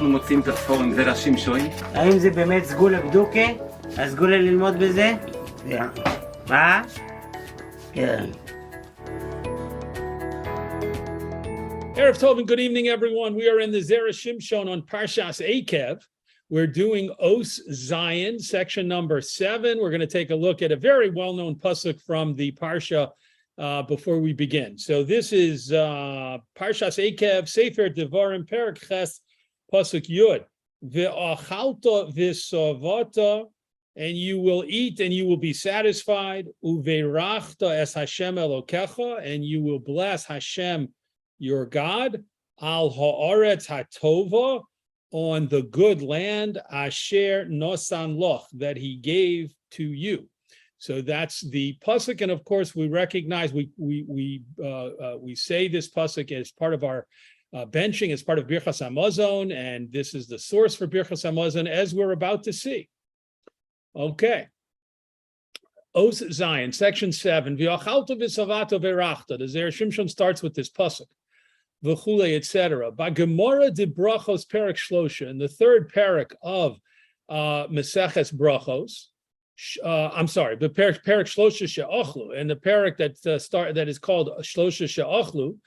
אנחנו מוצאים את הפורום זרה שמשון. האם זה באמת סגולה בדוקה? הסגולה ללמוד בזה? מה? כן. Erev Tov and good evening, everyone. We are in the Zera Shimshon on Parshas Eikev. We're doing Os Zion, section number 7. We're going to take a look at a very well-known pasuk from the Parsha before we begin. So this is Parshas Eikev, Sefer Devarim, Perek Ches, pasuk Yud. Ve'achalta v'savata, and you will eat and you will be satisfied. Uve'rachta es Hashem Elokecha, and you will bless Hashem your God, al ha'aretz hatova, on the good land, asher nosan loch, that he gave to you. So that's the pasuk, and of course we recognize we say this pasuk as part of our benching, as part of Birchas Hamazon, and this is the source for Birchas Hamazon, as we're about to see. Okay. Os Zion, section 7. V'achalta v'savata v'rachta. The Zera Shimshon starts with this pasuk. V'chule, etc. By Gemara de Brachos Perek Shlosha, in the third perek of Meseches Brachos, the Perek Shlosha She'achlu, and the perek that is called Shlosha She'achlu,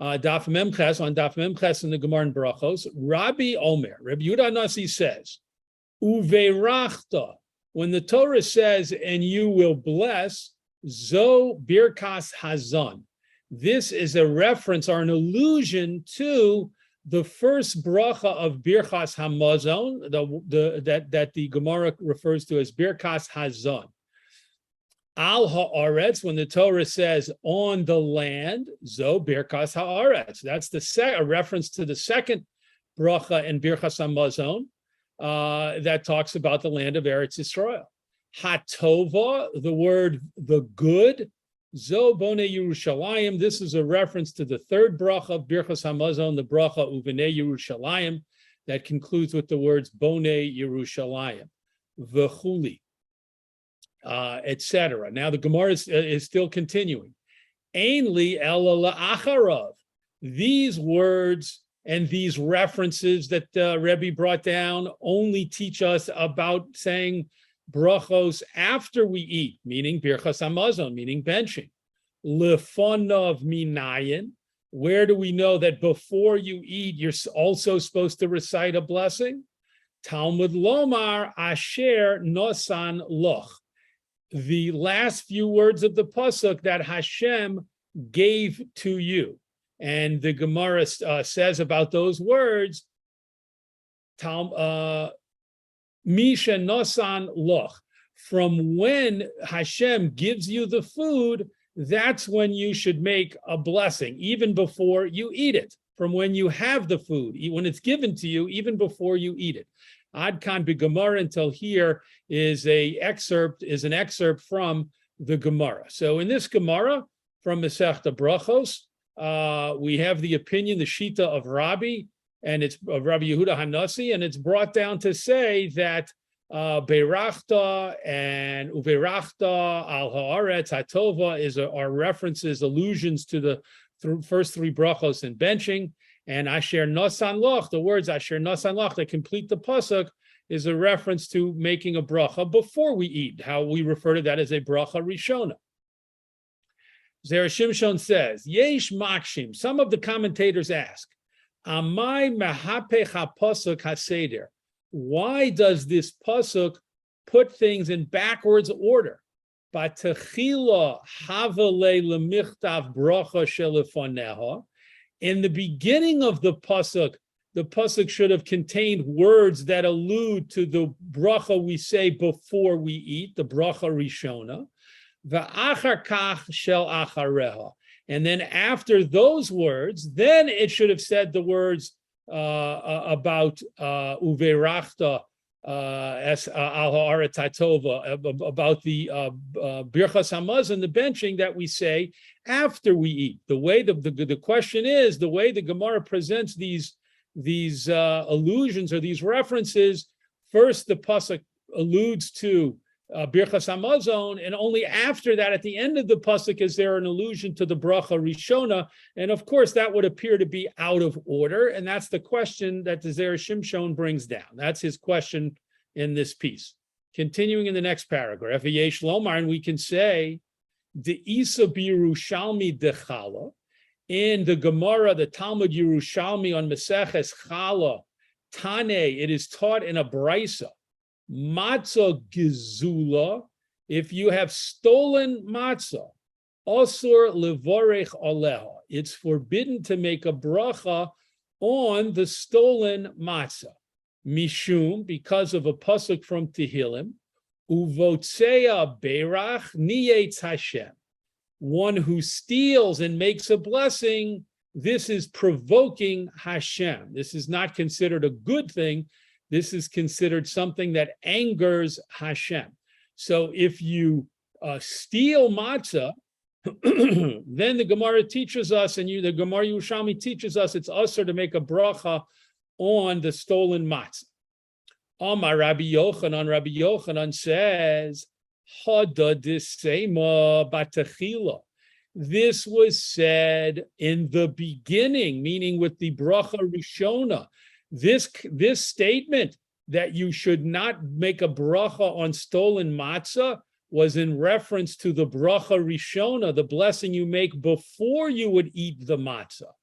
Daf Memches, on Daf Memches in the Gemara in Brachos, Rabbi Yehuda Nasi says, Uve'rachta, when the Torah says, and you will bless, Zo Birkas Hazan. This is a reference or an allusion to the first bracha of Birchas Hamazon, that the Gemara refers to as Birkas Hazon. Al ha'aretz, when the Torah says on the land, Zo Birkas ha'aretz. That's a reference to the second bracha in Birchas Hamazon that talks about the land of Eretz Yisrael. Hatova, the word the good, Zo Bonei Yerushalayim. This is a reference to the third bracha of Birchas Hamazon, the bracha Uvenei Yerushalayim, that concludes with the words Bonei Yerushalayim, V'chuli, etc. Now the Gemara is still continuing. Ein li ela la'acharav. These words and these references that Rebbe brought down only teach us about saying brachos after we eat, meaning Birchas Hamazon, meaning benching. Lefonov minayin. Where do we know that before you eat, you're also supposed to recite a blessing? Talmud Lomar Asher Nosan Loch. The last few words of the pasuk that Hashem gave to you. And the Gemara says about those words, Misha Nosan Loch, from when Hashem gives you the food, that's when you should make a blessing, even before you eat it. From when you have the food, when it's given to you, even before you eat it. Ad Kan B'Gemara until here is an excerpt from the Gemara. So in this Gemara from Masechta Brachos, we have the opinion, the Shita of Rabbi, and it's of Rabbi Yehuda Hanasi, and it's brought down to say that Beirachta and Uveirachta al ha'aretz hatova are references, allusions to the first three brachos in benching, and Asher Nosan Loch, the words Asher Nosan Loch that complete the pasuk, is a reference to making a bracha before we eat, how we refer to that as a bracha rishona. Zera Shimshon says, Yesh Makshim, some of the commentators ask, Amai mehapech ha-pasuk haseder. Why does this pasuk put things in backwards order? Batechila havale lemichtav bracha shelefaneha. In the beginning of the pasuk should have contained words that allude to the bracha we say before we eat, the bracha rishona. Va'achar kach shel achareha. And then after those words, then it should have said the words about Uveirachta es al ha'aretz hatova, about the Birchas Hamazon, the benching that we say after we eat. The way the question is, the way the Gemara presents these allusions or these references, first the pasuk alludes to Birchas Hamazon, and only after that, at the end of the pasuk, is there an allusion to the bracha Rishona, and of course that would appear to be out of order, and that's the question that the Zera Shimshon brings down. That's his question in this piece. Continuing in the next paragraph, Yesh Lomar, and we can say, the Isa Yerushalmi dechala, in the Gemara, the Talmud Yerushalmi on Maseches Chala, Tane, it is taught in a brisa. Matzah gezula, if you have stolen matzah, osur levorech aleha, it's forbidden to make a bracha on the stolen matzah. Mishum, because of a pasuk from Tehillim, uvotzea berach niyetz Hashem. One who steals and makes a blessing, this is provoking Hashem. This is not considered a good thing. This is considered something that angers Hashem. So if you steal matzah, then the Gemara teaches us, and the Gemara Yerushalmi teaches us, it's usher to make a bracha on the stolen matzah. Amar Rabbi Yochanan says, Hada disema batachila. This was said in the beginning, meaning with the bracha rishona. This statement that you should not make a bracha on stolen matzah was in reference to the bracha rishona, the blessing you make before you would eat the matzah.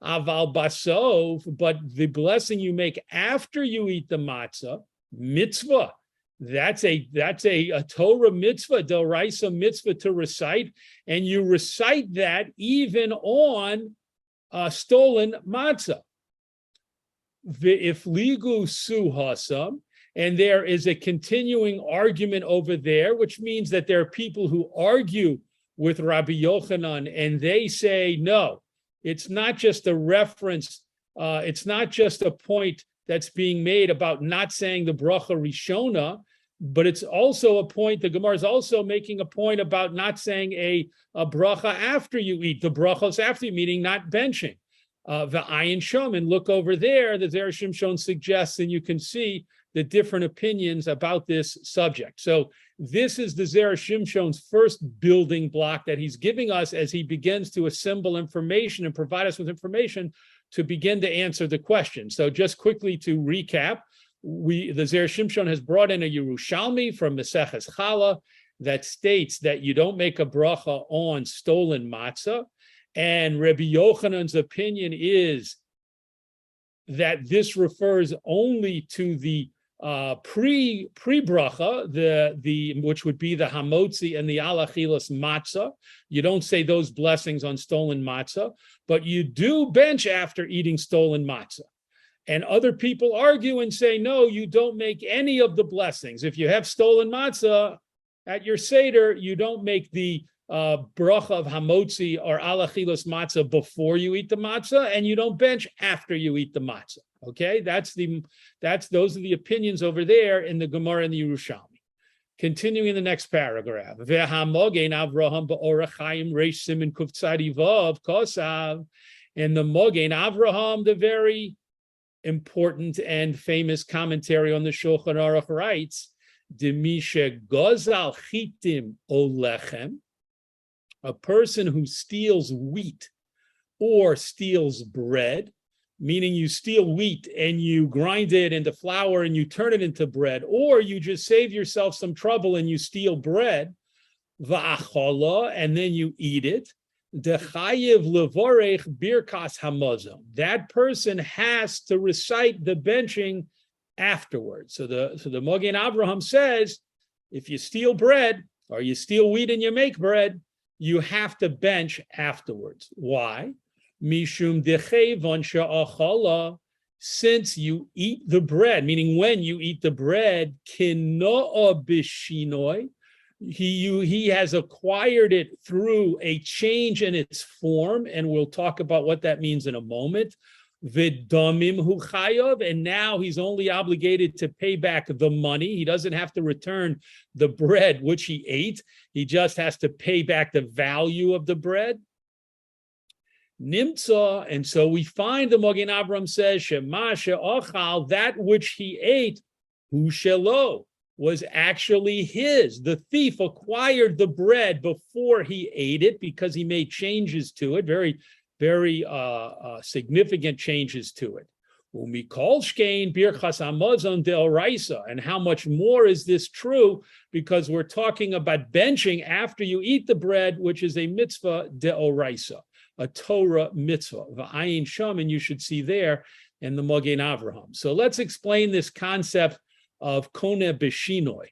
Aval basov, but the blessing you make after you eat the matzah, mitzvah. That's a Torah mitzvah, d'oraisa mitzvah to recite, and you recite that even on stolen matzah. If ligu suhasam, and there is a continuing argument over there, which means that there are people who argue with Rabbi Yochanan, and they say, no, it's not just a reference, it's not just a point that's being made about not saying the bracha rishona, but it's also a point, the Gemara is also making a point about not saying a bracha after you eat, the brachos after you, meaning not benching. The ayin shom, and look over there, the Zera Shimshon suggests, and you can see the different opinions about this subject. So this is the Zera Shimshon's first building block that he's giving us as he begins to assemble information and provide us with information to begin to answer the question. So just quickly to recap, the Zera Shimshon has brought in a Yerushalmi from Maseches Chala that states that you don't make a bracha on stolen matzah. And Rabbi Yochanan's opinion is that this refers only to the pre-bracha, the which would be the hamotzi and the alachilas matzah. You don't say those blessings on stolen matzah, but you do bench after eating stolen matzah. And other people argue and say, no, you don't make any of the blessings. If you have stolen matzah at your seder, you don't make the bracha of hamotzi or alachilas matzah before you eat the matzah, and you don't bench after you eat the matzah. Okay, those are the opinions over there in the Gemara and the Yerushalmi. Continuing in the next paragraph, Ve'hamogen Avraham ba'orach chaim reish simin kuf tzadi vav kosav, and the Mogen Avraham, the very important and famous commentary on the Shulchan Aruch, writes, Demisha gozal chitim olechem, a person who steals wheat or steals bread, meaning you steal wheat and you grind it into flour and you turn it into bread, or you just save yourself some trouble and you steal bread, va'achola, and then you eat it, dechayev levorech birkas hamazon. That person has to recite the benching afterwards. So the Mogen Avraham says, if you steal bread or you steal wheat and you make bread, you have to bench afterwards. Why? Mishum dechevon she'achala, since you eat the bread, meaning when you eat the bread, kinoa bishinoi, he has acquired it through a change in its form, and we'll talk about what that means in a moment. V'damim hu chayav, and now he's only obligated to pay back the money. He doesn't have to return the bread which he ate. He just has to pay back the value of the bread. Nimtza, and so we find the Mogen Avraham says, Shema she'achal, that which he ate, hu shelo, was actually his. The thief acquired the bread before he ate it because he made changes to it, very, very significant changes to it. And how much more is this true? Because we're talking about benching after you eat the bread, which is a mitzvah deoraisa, a Torah mitzvah. V'ayin sham, and you should see there in the Magen Avraham. So let's explain this concept of kone b'shinoi.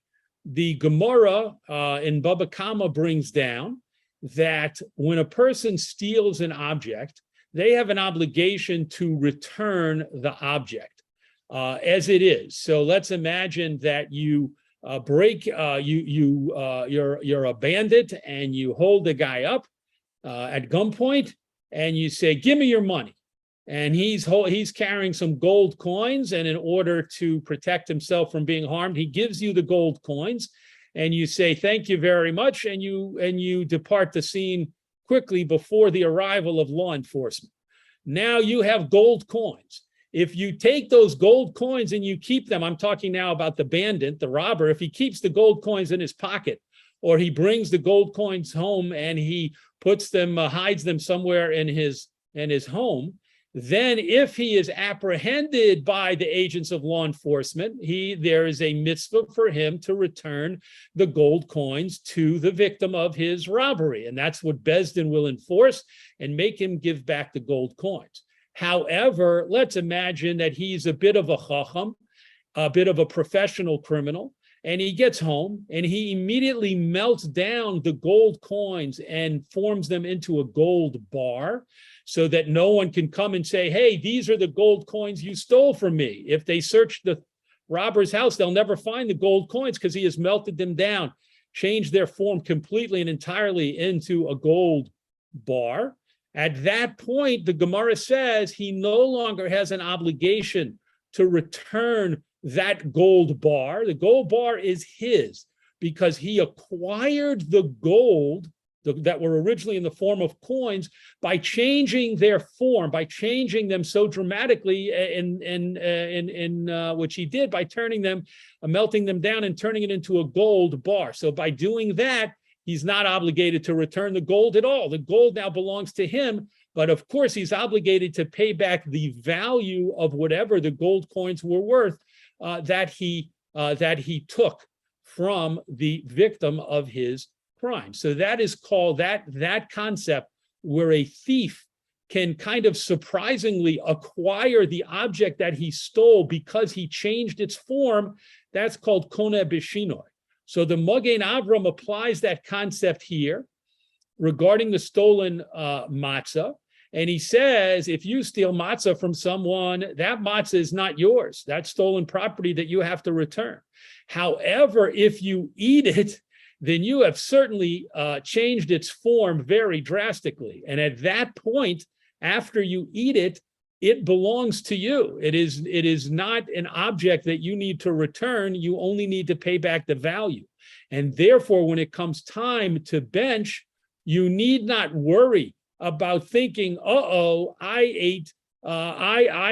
The Gemara in Baba Kama brings down that when a person steals an object, they have an obligation to return the object as it is. So let's imagine that you you're a bandit and you hold the guy up at gunpoint and you say, "Give me your money." And he's carrying some gold coins, and in order to protect himself from being harmed, he gives you the gold coins, and you say, "Thank you very much," and you depart the scene quickly before the arrival of law enforcement. Now you have gold coins. If you take those gold coins and you keep them, I'm talking now about the bandit, the robber, if he keeps the gold coins in his pocket, or he brings the gold coins home and he puts them, hides them somewhere in his home, then if he is apprehended by the agents of law enforcement, there is a mitzvah for him to return the gold coins to the victim of his robbery. And that's what Beis Din will enforce and make him give back the gold coins. However, let's imagine that he's a bit of a chacham, a bit of a professional criminal, and he gets home and he immediately melts down the gold coins and forms them into a gold bar so that no one can come and say, "Hey, these are the gold coins you stole from me." If they search the robber's house, they'll never find the gold coins because he has melted them down, changed their form completely and entirely into a gold bar. At that point, the Gemara says he no longer has an obligation to return that gold bar. The gold bar is his because he acquired the gold that were originally in the form of coins by changing their form, by changing them so dramatically in which he did by turning them, melting them down and turning it into a gold bar. So by doing that, he's not obligated to return the gold at all. The gold now belongs to him, but of course he's obligated to pay back the value of whatever the gold coins were worth that he took from the victim of his crime. So that is called that concept where a thief can kind of surprisingly acquire the object that he stole because he changed its form. That's called kone b'shinoi. So the Magen Avraham applies that concept here regarding the stolen matzah. And he says, if you steal matzah from someone, that matzah is not yours. That's stolen property that you have to return. However, if you eat it, then you have certainly changed its form very drastically. And at that point, after you eat it, it belongs to you. It is not an object that you need to return. You only need to pay back the value. And therefore, when it comes time to bench, you need not worry about thinking, I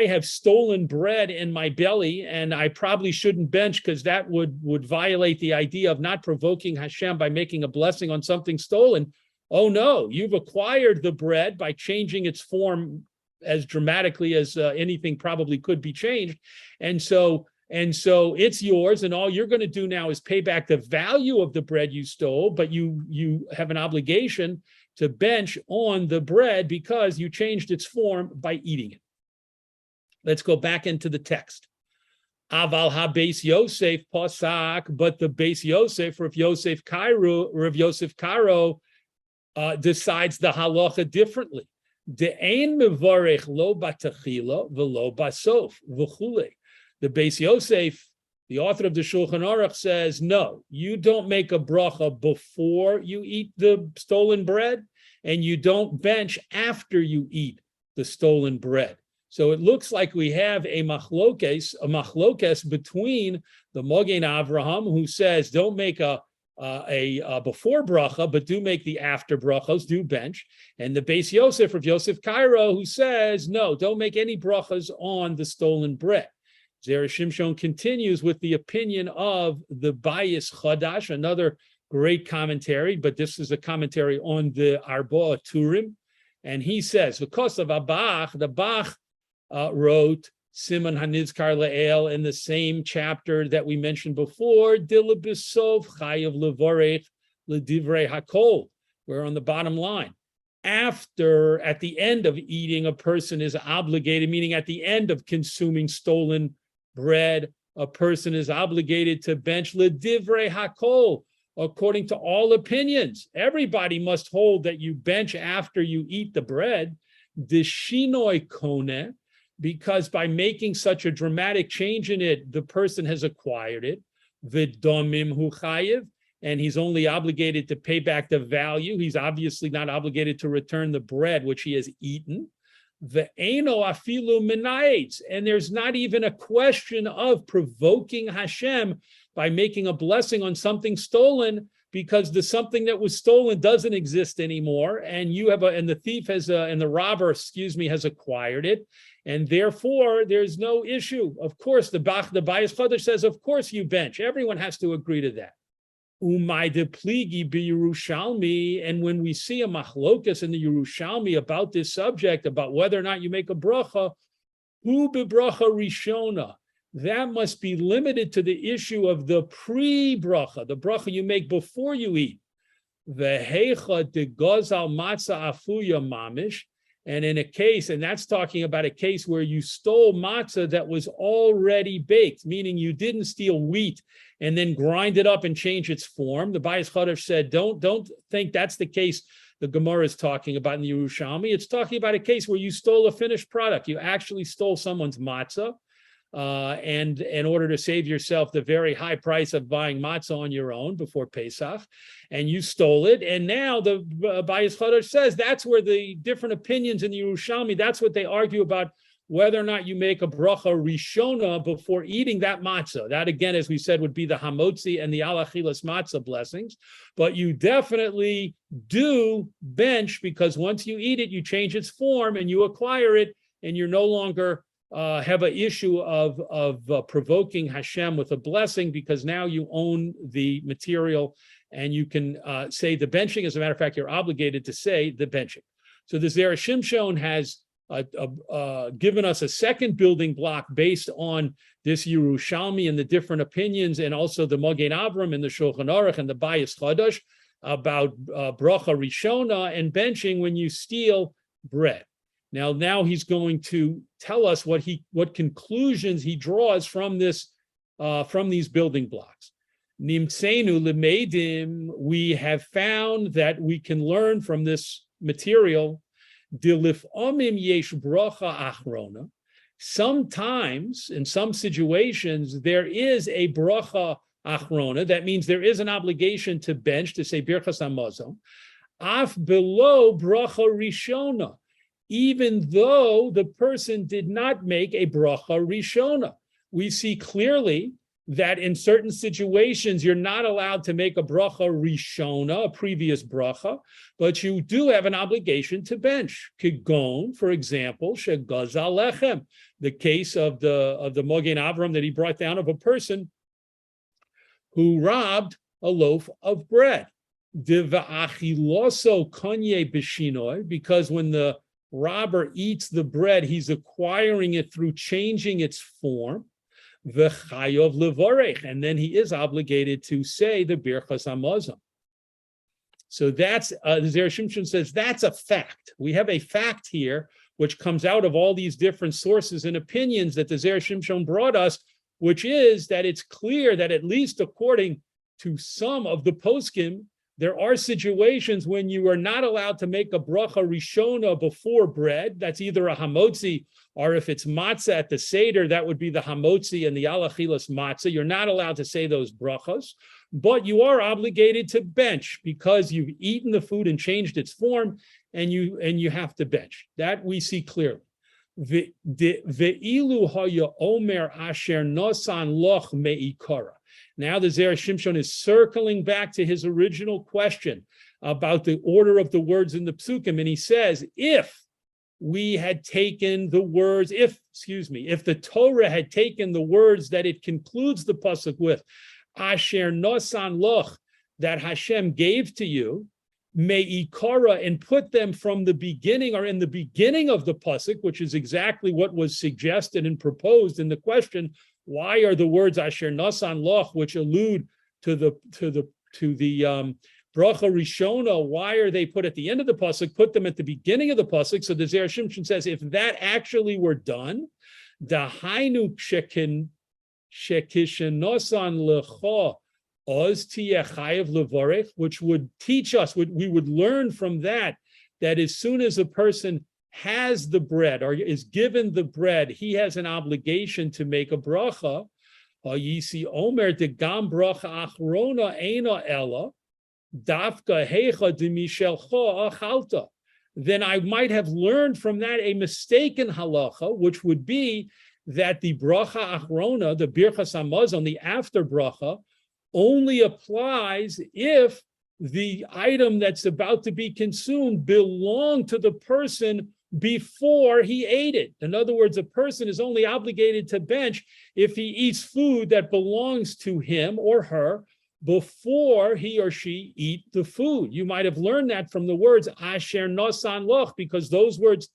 have stolen bread in my belly and I probably shouldn't bench because that would violate the idea of not provoking Hashem by making a blessing on something stolen. Oh no, you've acquired the bread by changing its form as dramatically as anything probably could be changed. And so it's yours, and all you're going to do now is pay back the value of the bread you stole, but you have an obligation to bench on the bread because you changed its form by eating it. Let's go back into the text. Aval ha-Beis Yosef pasak, but the Beis Yosef, Rav Yosef Karo, decides the halacha differently. De'ein mevarech lo batachila v'lo basof v'chule. The Beis Yosef, the author of the Shulchan Aruch, says, no, you don't make a bracha before you eat the stolen bread, and you don't bench after you eat the stolen bread. So it looks like we have a machlokes between the Magen Avraham, who says, don't make a before bracha, but do make the after brachos, do bench, and the Beis Yosef of Yosef Cairo, who says, no, don't make any brachas on the stolen bread. Zera Shimshon continues with the opinion of the Bayis Chadash, another great commentary, but this is a commentary on the Arba Turim. And he says, because of Abach, the Bach wrote Siman Hanizkar Le'el in the same chapter that we mentioned before, Dilabisov Chayav Levorech Ledivrei Hakol. We're on the bottom line. At the end of eating, a person is obligated, meaning at the end of consuming stolen bread, a person is obligated to bench Ledivrei Hakol, according to all opinions. Everybody must hold that you bench after you eat the bread. Deshinoi Kone, because by making such a dramatic change in it, the person has acquired it. V'domim hu chayiv, and he's only obligated to pay back the value. He's obviously not obligated to return the bread which he has eaten. Ve'eno afilu minaitz, and there's not even a question of provoking Hashem by making a blessing on something stolen, because the something that was stolen doesn't exist anymore, and and the thief and the robber, has acquired it, and therefore there's no issue. Of course, the Bayis Chadash says, of course you bench. Everyone has to agree to that. Umay de pligi be Yerushalmi, and when we see a machlokas in the Yerushalmi about this subject, about whether or not you make a bracha, hu bebracha rishona, that must be limited to the issue of the pre-bracha, the bracha you make before you eat. Vehecha de gozal matzah afuya mamish, and in a case, and that's talking about a case where you stole matzah that was already baked, meaning you didn't steal wheat and then grind it up and change its form. The Bayis Chadash said, don't think that's the case the Gemara is talking about in the Yerushalmi. It's talking about a case where you stole a finished product. You actually stole someone's matzah, and in order to save yourself the very high price of buying matzah on your own before Pesach, and you stole it. And now the Bayis Chadash says that's where the different opinions in the Yerushalmi, that's what they argue about, whether or not you make a bracha rishona before eating that matzah. That, again, as we said, would be the hamotzi and the alachilas matzah blessings. But you definitely do bench, because once you eat it, you change its form and you acquire it, and you're no longer have an issue of provoking Hashem with a blessing, because now you own the material and you can say the benching. As a matter of fact, you're obligated to say the benching. So the Zera Shimshon has given us a second building block based on this Yerushalmi and the different opinions, and also the Magen Avram and the Shulchan Aruch and the Bayis Chadash about bracha rishona and benching when you steal bread. Now he's going to tell us what conclusions he draws from this from these building blocks. Nimtzenu lemeidim, we have found that we can learn from this material. Dilifomim yesh bracha achrona. Sometimes, in some situations, there is a bracha achrona. That means there is an obligation to bench, to say birchas hamazon, af below bracha rishona, even though the person did not make a bracha rishona. We see clearly that in certain situations, you're not allowed to make a bracha rishona, a previous bracha, but you do have an obligation to bench. Kigon, for example, shegazal lechem, the case of the Magen Avram that he brought down of a person who robbed a loaf of bread. Diva'achiloso konye b'shinoi, because when the robber eats the bread, he's acquiring it through changing its form. V'chayov levorech, and then he is obligated to say the birchas hamazon. So that's the Zera Shimshon says that's a fact. We have a fact here which comes out of all these different sources and opinions that the Zera Shimshon brought us, which is that it's clear that, at least according to some of the poskim, there are situations when you are not allowed to make a bracha rishona before bread. That's either a hamotzi, or if it's matzah at the seder, that would be the hamotzi and the alachilas matzah. You're not allowed to say those brachas, but you are obligated to bench because you've eaten the food and changed its form, and you have to bench. That we see clearly. Ve'ilu haya omer asher nosan loch me'ikara. Now the Zera Shimshon is circling back to his original question about the order of the words in the psukim, and he says, if we had taken the words, if the Torah had taken the words that it concludes the pasuk with, Asher nosan loch, that Hashem gave to you, me'ikara, and put them from the beginning or in the beginning of the pasuk, which is exactly what was suggested and proposed in the question, why are the words Asher nosan loch, which allude to the bracha rishona, why are they put at the end of the pasuk? Put them at the beginning of the pasuk. So the Zera Shimshon says, if that actually were done, dahainu shekishenosan lecha oz tiyeh chayev levarech, which would teach us, we would learn from that as soon as a person has the bread or is given the bread, he has an obligation to make a bracha. Yisi omer de gam bracha achrona eina ella. Dafka hecha de mishelcha achalta. Then I might have learned from that a mistaken halacha, which would be that the bracha achrona, the birchas hamazon, the after bracha, only applies if the item that's about to be consumed belonged to the person before he ate it. In other words, a person is only obligated to bench if he eats food that belongs to him or her before he or she eat the food. You might have learned that from the words Asher nosan loch, because those words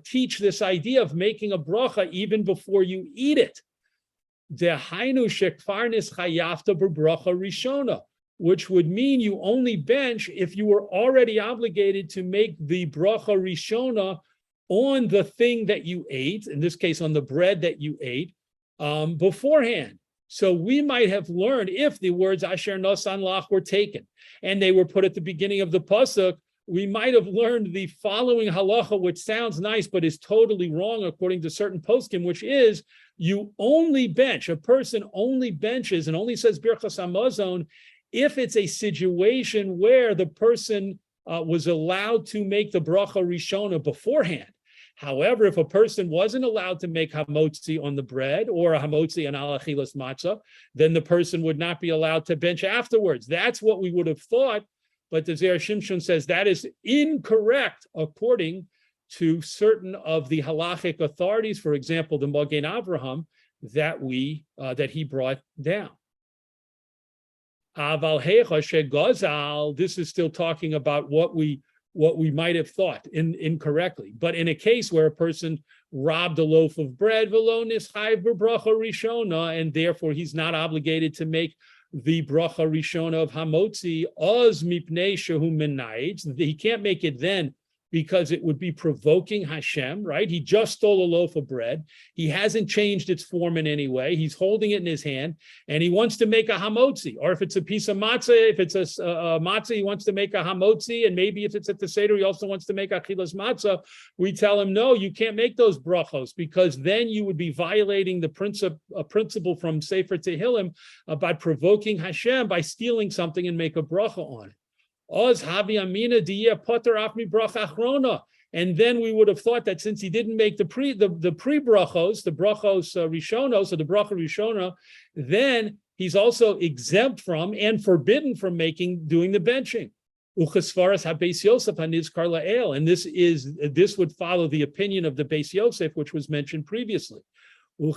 teach this idea of making a bracha even before you eat it. Dehainu shekfarnis chayafta b'bracha rishona, which would mean you only bench if you were already obligated to make the bracha rishona on the thing that you ate, in this case on the bread that you ate, beforehand. So we might have learned, if the words Asher nosan lach were taken and they were put at the beginning of the pasuk, we might have learned the following halacha, which sounds nice but is totally wrong according to certain poskim, which is you only bench, a person only benches and only says birchas hamazon if it's a situation where the person was allowed to make the bracha rishona beforehand. However, if a person wasn't allowed to make hamotzi on the bread or a hamotzi on al achilas matzah, then the person would not be allowed to bench afterwards. That's what we would have thought, but the Zera Shimshon says that is incorrect according to certain of the halachic authorities, for example, the Magen Avraham, that he brought down. Aval hecha shegazal, this is still talking about what we might have thought incorrectly. But in a case where a person robbed a loaf of bread, v'lo nischayv b'bracha rishona, and therefore he's not obligated to make the bracha rishona of hamotzi, oz mipnei shehu menayit, he can't make it then because it would be provoking Hashem, right? He just stole a loaf of bread. He hasn't changed its form in any way. He's holding it in his hand, and he wants to make a hamotzi. Or if it's a piece of matzah, if it's a matzah, he wants to make a hamotzi, and maybe if it's at the seder, he also wants to make achilas matzah. We tell him, no, you can't make those brachos, because then you would be violating the principle from Sefer Tehillim about provoking Hashem by stealing something and make a bracha on it. And then we would have thought that since he didn't make the pre-brachos, the brachos rishonos, or the bracha rishona, then he's also exempt from and forbidden from doing the benching. And this would follow the opinion of the Beis Yosef, which was mentioned previously. And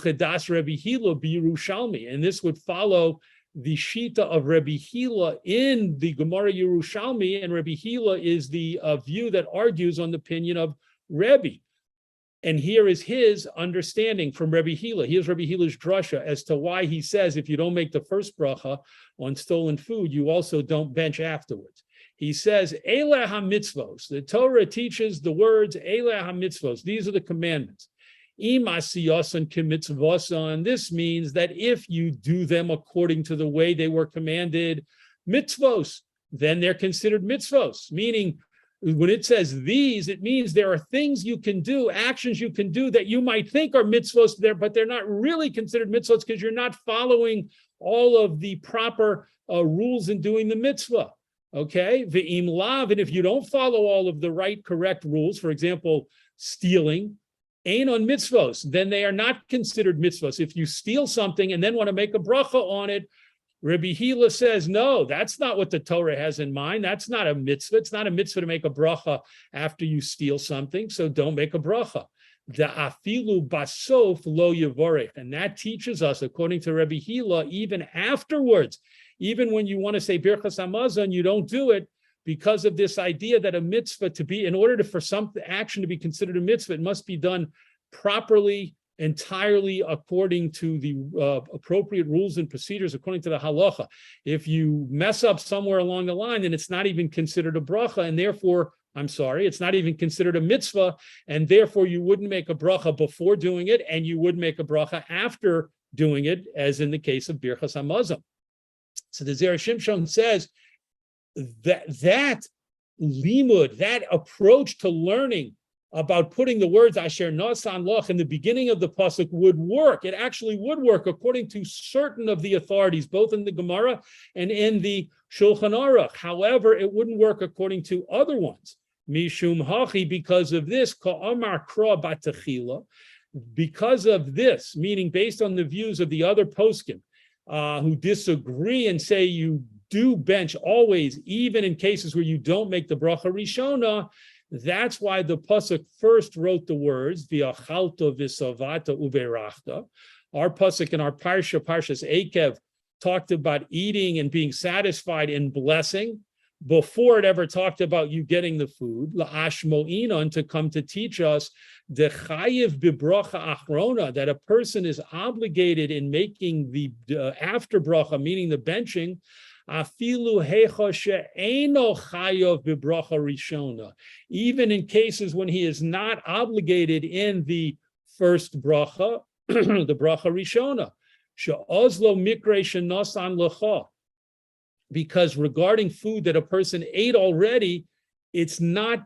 this would follow the shita of Rabbi Hila in the Gemara Yerushalmi, and Rabbi Hila is the view that argues on the opinion of Rabbi. And here is his understanding from Rabbi Hila. Here's Rabbi Hila's drasha as to why he says if you don't make the first bracha on stolen food, you also don't bench afterwards. He says, Eileh ha-mitzvos. The Torah teaches the words Eileh ha-mitzvos. These are the commandments. This means that if you do them according to the way they were commanded, mitzvos, then they're considered mitzvos. Meaning, when it says these, it means there are things you can do, actions you can do that you might think are mitzvos there, but they're not really considered mitzvos because you're not following all of the proper rules in doing the mitzvah. Okay? Ve'im lav, and if you don't follow all of the right, correct rules, for example, stealing, ain on mitzvos, then they are not considered mitzvos. If you steal something and then want to make a bracha on it, Rabbi Hila says, no, that's not what the Torah has in mind. That's not a mitzvah. It's not a mitzvah to make a bracha after you steal something, so don't make a bracha. The afilu basof lo yavorech. And that teaches us, according to Rabbi Hila, even afterwards, even when you want to say Birchas Hamazon, you don't do it because of this idea that a mitzvah to be, in order for some action to be considered a mitzvah, it must be done properly, entirely according to the appropriate rules and procedures, according to the halacha. If you mess up somewhere along the line, then it's not even considered a bracha, and therefore, it's not even considered a mitzvah, and therefore you wouldn't make a bracha before doing it, and you would make a bracha after doing it, as in the case of Birchas Hamazon. So the Zera Shimshon says that limud, that approach to learning about putting the words Asher Nasan Loch in the beginning of the pasuk would work. It actually would work according to certain of the authorities, both in the Gemara and in the Shulchan Aruch. However, it wouldn't work according to other ones. Mishum Hachi, because of this, Ka'amar Kra Batachila, because of this, meaning based on the views of the other poskim who disagree and say you do bench always, even in cases where you don't make the bracha rishona. That's why the pasuk first wrote the words v'achalta v'savata uberachta. Our pasuk in our parshas Eikev, talked about eating and being satisfied in blessing before it ever talked about you getting the food. La'ashmo'inon, to come to teach us the chayiv bibracha achrona, that a person is obligated in making the after bracha, meaning the benching. Afilu hecha she'eino chayav bibracha rishona, even in cases when he is not obligated in the first bracha, the bracha rishona, she'ozlo mikre shenasan lecha, because regarding food that a person ate already, it is not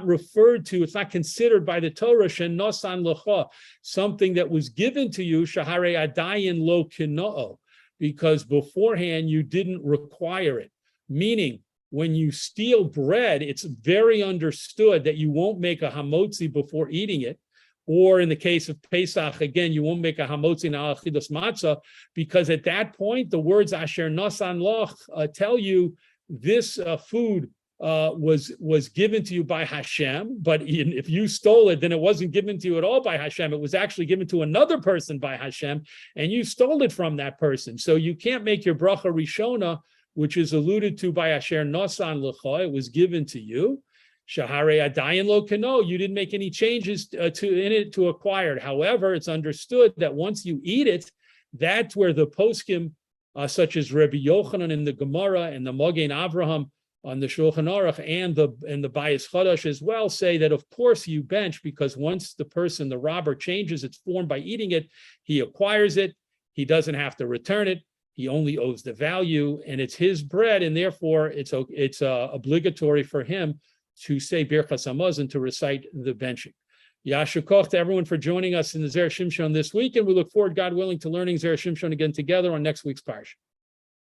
referred to, it's not considered by the Torah shenasan lecha, something that was given to you, shahare adayin lo kina'o, because beforehand you didn't require it. Meaning, when you steal bread, it's very understood that you won't make a hamotzi before eating it. Or in the case of Pesach, again, you won't make a hamotzi na achilas matzah, because at that point, the words Asher Nasan Loch tell you this food was given to you by Hashem, but if you stole it, then it wasn't given to you at all by Hashem. It was actually given to another person by Hashem, and you stole it from that person. So you can't make your bracha rishona, which is alluded to by Asher Nasan Lecha. It was given to you. Shahare adayin lo kano. You didn't make any changes to acquire it. However, it's understood that once you eat it, that's where the poskim, such as Rabbi Yochanan in the Gemara and the Magen Avraham on the Shulchan Aruch and the Bayis Chadash as well, say that of course you bench, because once the robber changes its form by eating it, he acquires it. He doesn't have to return it. He only owes the value, and it's his bread, and therefore it's obligatory for him to say Birchas Hamazon, to recite the benching. Yasher koch to everyone for joining us in the Zera Shimshon this week, and we look forward, God willing, to learning Zera Shimshon again together on next week's parsha.